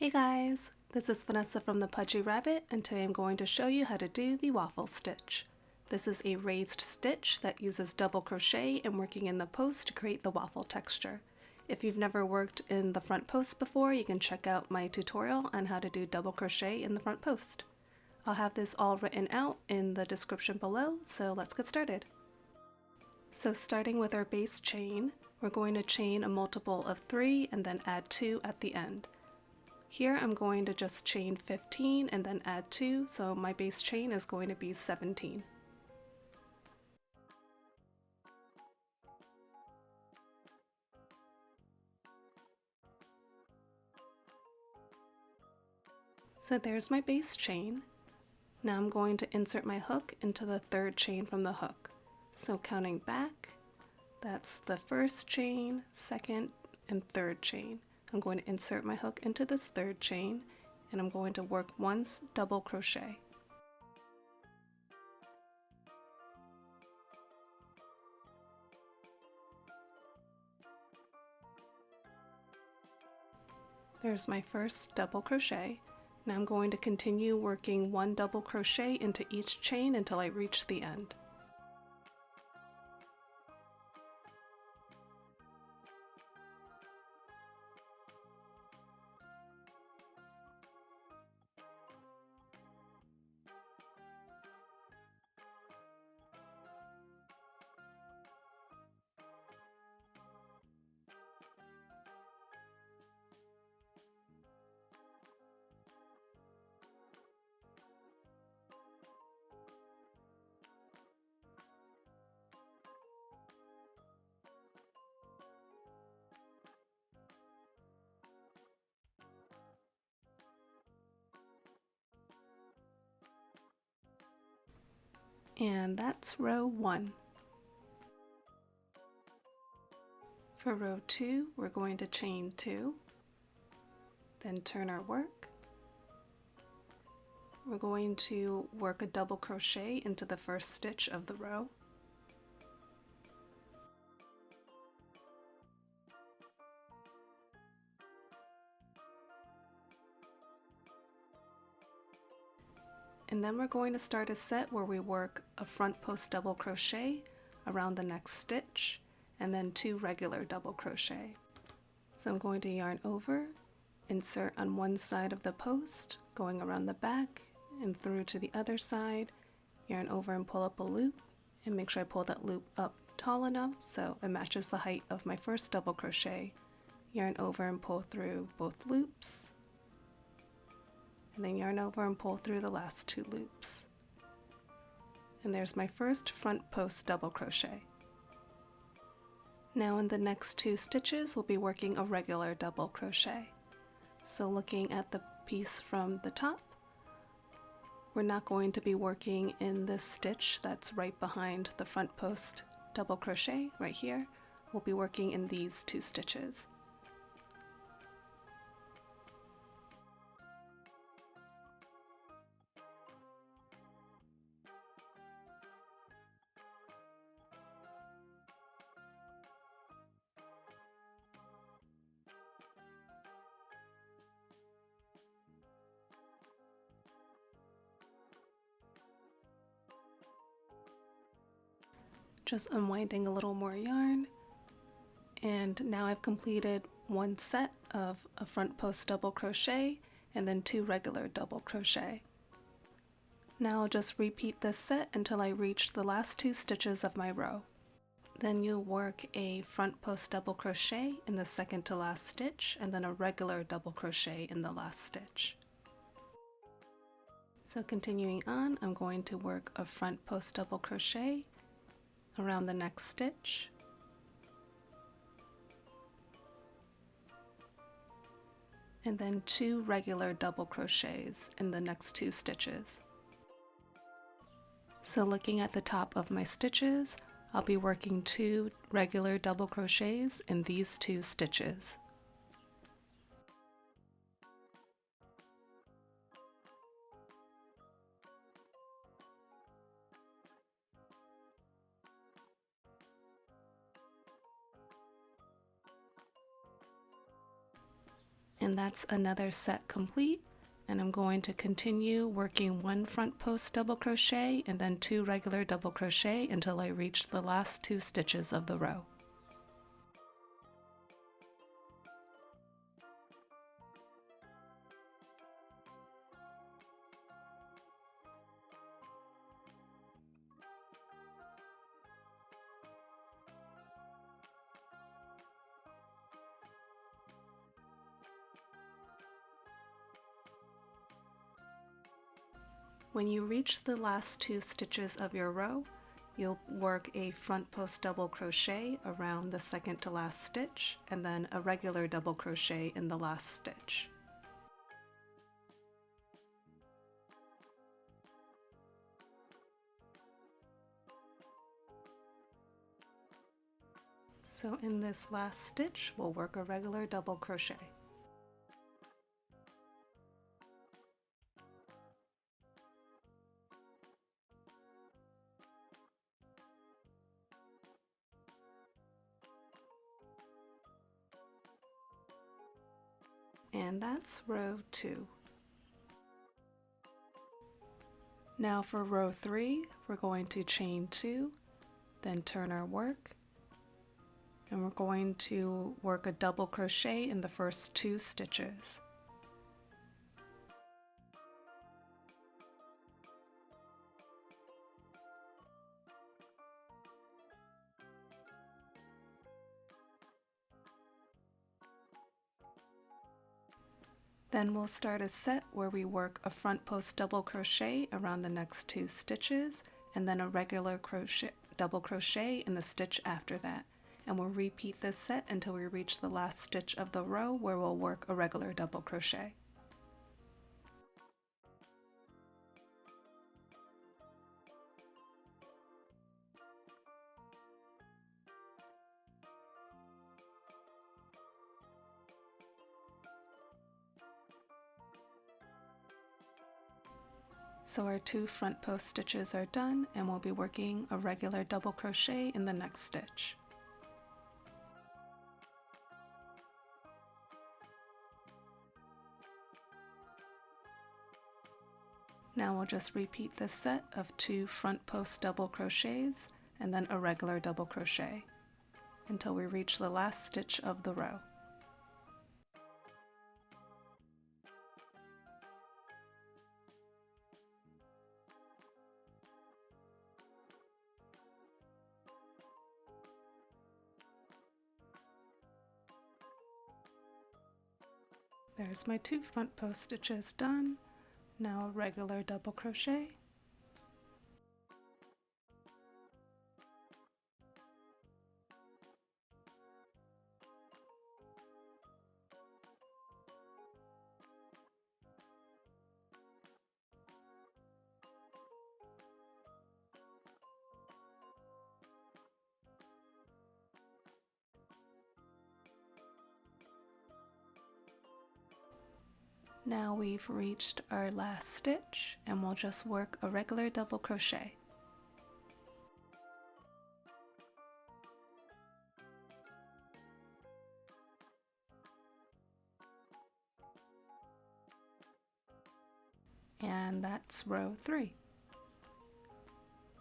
Hey guys, this is Vanessa from the Pudgy Rabbit, and today I'm going to show you how to do the waffle stitch. This is a raised stitch that uses double crochet and working in the post to create the waffle texture. If you've never worked in the front post before, you can check out my tutorial on how to do double crochet in the front post. I'll have this all written out in the description below, so let's get started. So starting with our base chain, we're going to chain a multiple of 3 and then add 2 at the end. Here I'm going to just chain 15 and then add 2, so my base chain is going to be 17. So there's my base chain. Now I'm going to insert my hook into the third chain from the hook. So counting back, that's the first chain, second, and third chain. I'm going to insert my hook into this third chain, and I'm going to work once double crochet. There's my first double crochet. Now I'm going to continue working one double crochet into each chain until I reach the end. And that's row 1. For row 2, we're going to chain 2, then turn our work. We're going to work a double crochet into the first stitch of the row. And then we're going to start a set where we work a front post double crochet around the next stitch and then 2 regular double crochet. So I'm going to yarn over, insert on one side of the post, going around the back and through to the other side, yarn over and pull up a loop, and make sure I pull that loop up tall enough so it matches the height of my first double crochet. Yarn over and pull through both loops, and then yarn over and pull through the last 2 loops. And there's my first front post double crochet. Now in the next 2 stitches we'll be working a regular double crochet. So looking at the piece from the top, we're not going to be working in this stitch that's right behind the front post double crochet right here. We'll be working in these 2 stitches. Just unwinding a little more yarn, and now I've completed one set of a front post double crochet and then 2 regular double crochet. Now I'll just repeat this set until I reach the last 2 stitches of my row. Then you'll work a front post double crochet in the second to last stitch and then a regular double crochet in the last stitch. So continuing on, I'm going to work a front post double crochet around the next stitch, and then 2 regular double crochets in the next 2 stitches. So looking at the top of my stitches, I'll be working 2 regular double crochets in these 2 stitches. And that's another set complete. And I'm going to continue working 1 front post double crochet and then 2 regular double crochet until I reach the last 2 stitches of the row. When you reach the last 2 stitches of your row, you'll work a front post double crochet around the second to last stitch and then a regular double crochet in the last stitch. So in this last stitch, we'll work a regular double crochet. And that's row 2. Now for row 3, we're going to chain 2, then turn our work, and we're going to work a double crochet in the first 2 stitches. Then we'll start a set where we work a front post double crochet around the next 2 stitches and then a regular double crochet in the stitch after that. And we'll repeat this set until we reach the last stitch of the row where we'll work a regular double crochet. So our 2 front post stitches are done, and we'll be working a regular double crochet in the next stitch. Now we'll just repeat this set of 2 front post double crochets and then a regular double crochet until we reach the last stitch of the row. There's my 2 front post stitches done. Now a regular double crochet. Now we've reached our last stitch and we'll just work a regular double crochet. And that's row 3.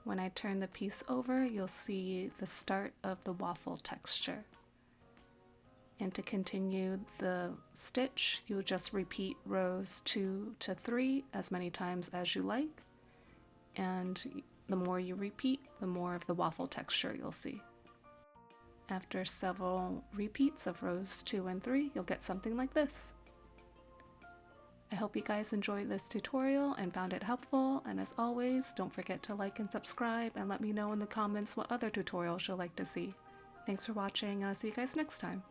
When I turn the piece over, you'll see the start of the waffle texture. And to continue the stitch, you'll just repeat rows 2 to 3 as many times as you like. And the more you repeat, the more of the waffle texture you'll see. After several repeats of rows 2 and 3, you'll get something like this. I hope you guys enjoyed this tutorial and found it helpful, and as always, don't forget to like and subscribe and let me know in the comments what other tutorials you'd like to see. Thanks for watching, and I'll see you guys next time.